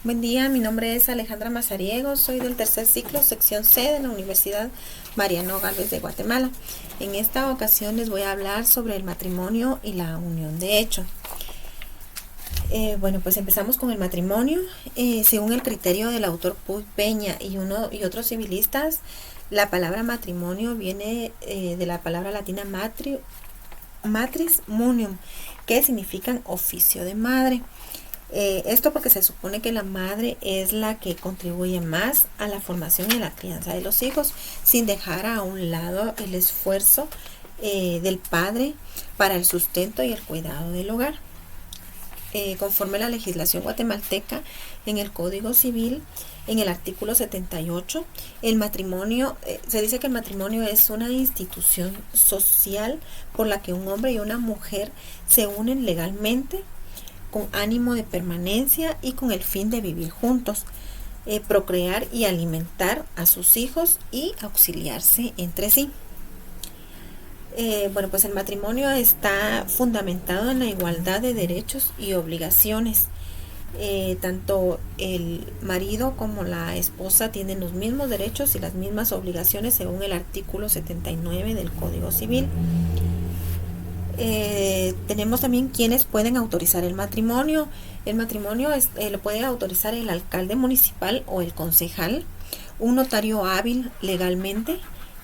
Buen día, mi nombre es Alejandra Mazariego, soy del tercer ciclo, sección C de la Universidad Mariano Gálvez de Guatemala. En esta ocasión les voy a hablar sobre el matrimonio y la unión de hecho. Pues empezamos con el matrimonio. Según el criterio del autor Puig Peña y otros civilistas, la palabra matrimonio viene de la palabra latina matris munium, que significa oficio de madre. Esto porque se supone que la madre es la que contribuye más a la formación y a la crianza de los hijos, sin dejar a un lado el esfuerzo del padre para el sustento y el cuidado del hogar. Conforme a la legislación guatemalteca, en el Código Civil, en el artículo 78, el matrimonio, se dice que el matrimonio es una institución social por la que un hombre y una mujer se unen legalmente con ánimo de permanencia y con el fin de vivir juntos, procrear y alimentar a sus hijos y auxiliarse entre sí. Pues el matrimonio está fundamentado en la igualdad de derechos y obligaciones. Tanto el marido como la esposa tienen los mismos derechos y las mismas obligaciones según el artículo 79 del Código Civil. Tenemos también quienes pueden autorizar el matrimonio. El matrimonio lo puede autorizar el alcalde municipal o el concejal, un notario hábil legalmente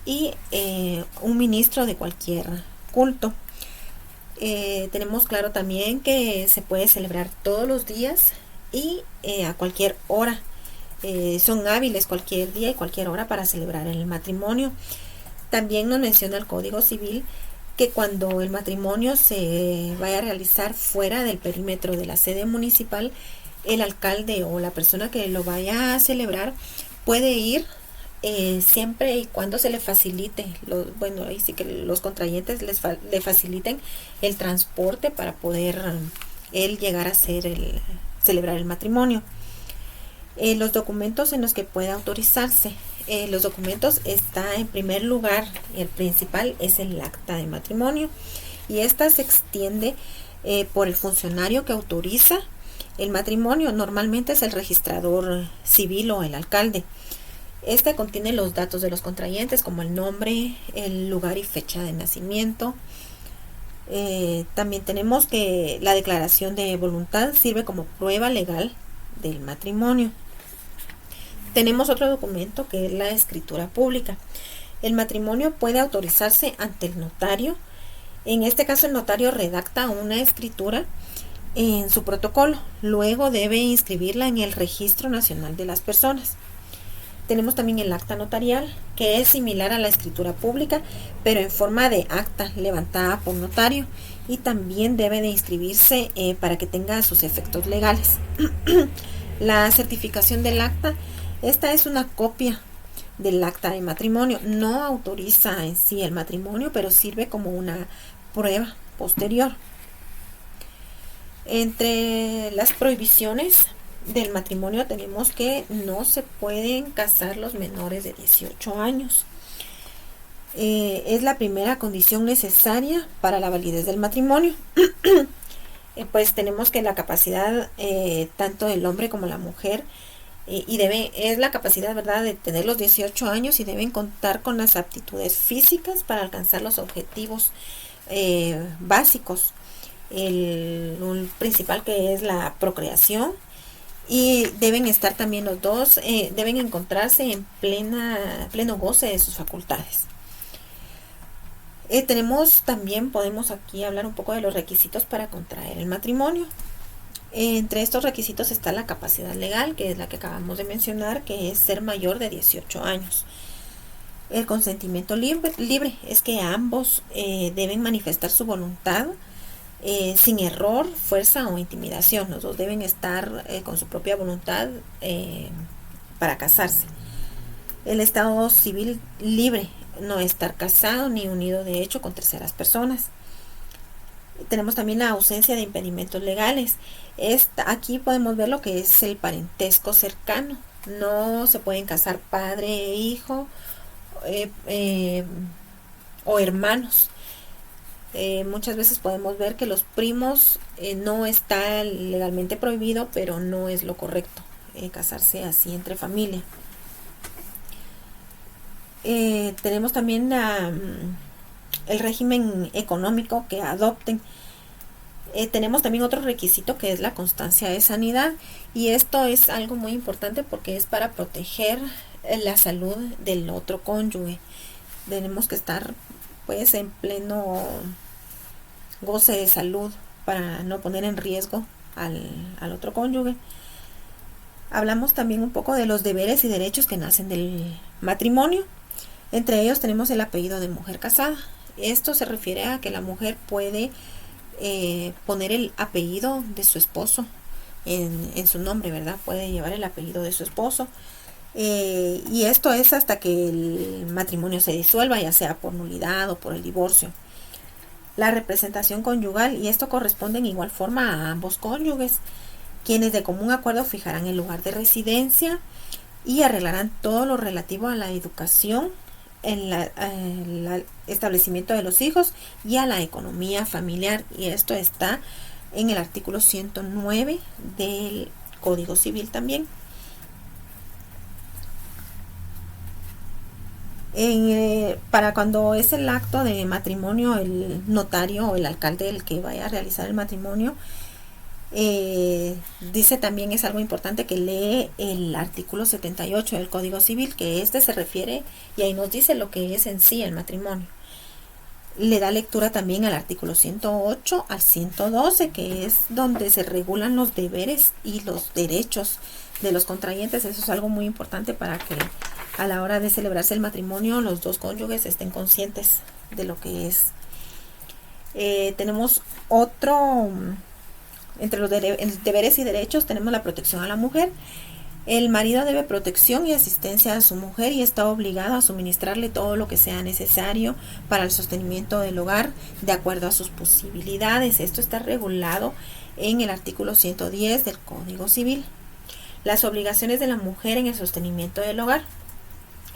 y un ministro de cualquier culto. Tenemos claro también que se puede celebrar todos los días y a cualquier hora. Son hábiles cualquier día y cualquier hora para celebrar el matrimonio. También nos menciona el Código Civil que cuando el matrimonio se vaya a realizar fuera del perímetro de la sede municipal, el alcalde o la persona que lo vaya a celebrar puede ir siempre y cuando se le facilite, ahí sí que los contrayentes le faciliten el transporte para poder él llegar a celebrar el matrimonio. Los documentos en los que puede autorizarse. Los documentos está en primer lugar, el principal es el acta de matrimonio y esta se extiende por el funcionario que autoriza el matrimonio. Normalmente es el registrador civil o el alcalde. Este contiene los datos de los contrayentes como el nombre, el lugar y fecha de nacimiento. También tenemos que la declaración de voluntad sirve como prueba legal del matrimonio. Tenemos otro documento que es la escritura pública. El matrimonio puede autorizarse ante el notario. En este caso el notario redacta una escritura en su protocolo. Luego debe inscribirla en el Registro Nacional de las Personas. Tenemos también el acta notarial, que es similar a la escritura pública, pero en forma de acta levantada por notario y también debe de inscribirse para que tenga sus efectos legales. La certificación del acta. Esta es una copia del acta de matrimonio. No autoriza en sí el matrimonio, pero sirve como una prueba posterior. Entre las prohibiciones del matrimonio tenemos que no se pueden casar los menores de 18 años. Es la primera condición necesaria para la validez del matrimonio. Pues tenemos que la capacidad tanto del hombre como la mujer es la capacidad, ¿verdad?, de tener los 18 años y deben contar con las aptitudes físicas para alcanzar los objetivos básicos. El principal, que es la procreación, y deben estar también los dos, deben encontrarse en pleno goce de sus facultades. Podemos aquí hablar un poco de los requisitos para contraer el matrimonio. Entre estos requisitos está la capacidad legal, que es la que acabamos de mencionar, que es ser mayor de 18 años. El consentimiento libre es que ambos deben manifestar su voluntad sin error, fuerza o intimidación. Los dos deben estar con su propia voluntad para casarse. El estado civil libre, no estar casado ni unido de hecho con terceras personas. Tenemos también la ausencia de impedimentos legales. Aquí podemos ver lo que es el parentesco cercano. No se pueden casar padre e hijo o hermanos. Muchas veces podemos ver que los primos no está legalmente prohibido, pero no es lo correcto. casarse así entre familia. Tenemos también el régimen económico que adopten. Tenemos también otro requisito que es la constancia de sanidad, y esto es algo muy importante porque es para proteger la salud del otro cónyuge. Tenemos que estar pues en pleno goce de salud para no poner en riesgo al otro cónyuge. Hablamos también un poco de los deberes y derechos que nacen del matrimonio. Entre ellos tenemos el apellido de mujer casada. Esto se refiere a que la mujer puede poner el apellido de su esposo en su nombre, ¿verdad? Puede llevar el apellido de su esposo. Y esto es hasta que el matrimonio se disuelva, ya sea por nulidad o por el divorcio. La representación conyugal, y esto corresponde en igual forma a ambos cónyuges, quienes de común acuerdo fijarán el lugar de residencia y arreglarán todo lo relativo a la educación, el establecimiento de los hijos y a la economía familiar, y esto está en el artículo 109 del Código Civil también. Para cuando es el acto de matrimonio, el notario o el alcalde el que vaya a realizar el matrimonio, dice también, es algo importante, que lee el artículo 78 del Código Civil, que se refiere y ahí nos dice lo que es en sí el matrimonio. Le da lectura también al artículo 108 al 112, que es donde se regulan los deberes y los derechos de los contrayentes. Eso es algo muy importante para que a la hora de celebrarse el matrimonio los dos cónyuges estén conscientes de lo que es. Tenemos otro, entre los deberes y derechos tenemos la protección a la mujer. El marido debe protección y asistencia a su mujer y está obligado a suministrarle todo lo que sea necesario para el sostenimiento del hogar de acuerdo a sus posibilidades. Esto está regulado en el artículo 110 del Código Civil. Las obligaciones de la mujer en el sostenimiento del hogar.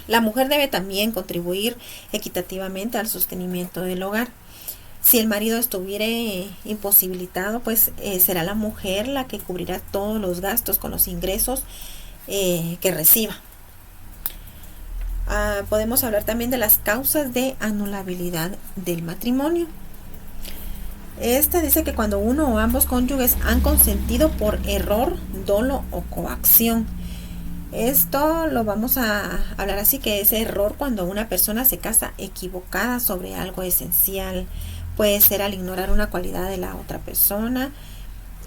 La mujer debe también contribuir equitativamente al sostenimiento del hogar. Si el marido estuviera imposibilitado, pues será la mujer la que cubrirá todos los gastos con los ingresos que reciba. Podemos hablar también de las causas de anulabilidad del matrimonio. Esta dice que cuando uno o ambos cónyuges han consentido por error, dolo o coacción. Esto lo vamos a hablar así, que es error cuando una persona se casa equivocada sobre algo esencial. Puede ser al ignorar una cualidad de la otra persona.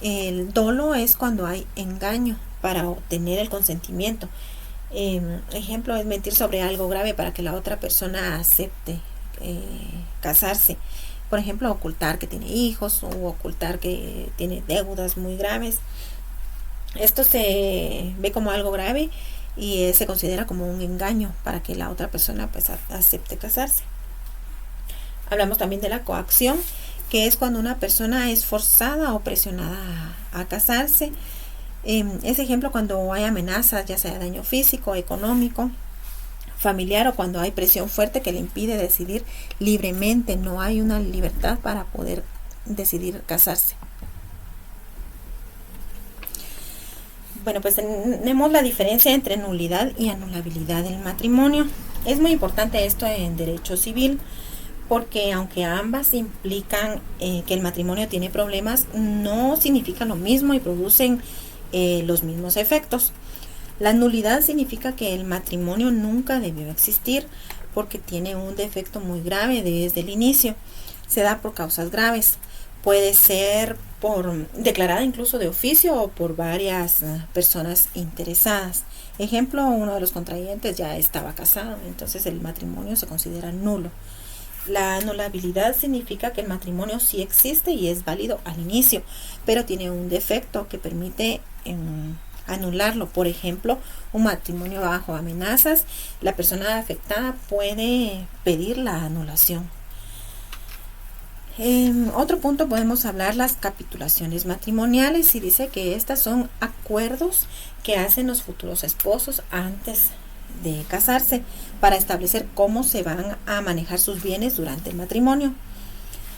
El dolo es cuando hay engaño para obtener el consentimiento. Ejemplo es mentir sobre algo grave para que la otra persona acepte casarse. Por ejemplo, ocultar que tiene hijos o ocultar que tiene deudas muy graves. Esto se ve como algo grave y se considera como un engaño para que la otra persona pues acepte casarse. Hablamos también de la coacción, que es cuando una persona es forzada o presionada a casarse. Es ejemplo cuando hay amenazas, ya sea daño físico, económico, familiar, o cuando hay presión fuerte que le impide decidir libremente. No hay una libertad para poder decidir casarse. Bueno, pues tenemos la diferencia entre nulidad y anulabilidad del matrimonio. Es muy importante esto en derecho civil, porque aunque ambas implican que el matrimonio tiene problemas, no significa lo mismo y producen los mismos efectos. La nulidad significa que el matrimonio nunca debió existir porque tiene un defecto muy grave desde el inicio. Se da por causas graves. Puede ser declarada incluso de oficio o por varias personas interesadas. Ejemplo, uno de los contrayentes ya estaba casado, entonces el matrimonio se considera nulo. La anulabilidad significa que el matrimonio sí existe y es válido al inicio, pero tiene un defecto que permite anularlo. Por ejemplo, un matrimonio bajo amenazas, la persona afectada puede pedir la anulación. Otro punto podemos hablar las capitulaciones matrimoniales, y dice que estas son acuerdos que hacen los futuros esposos antes de casarse para establecer cómo se van a manejar sus bienes durante el matrimonio.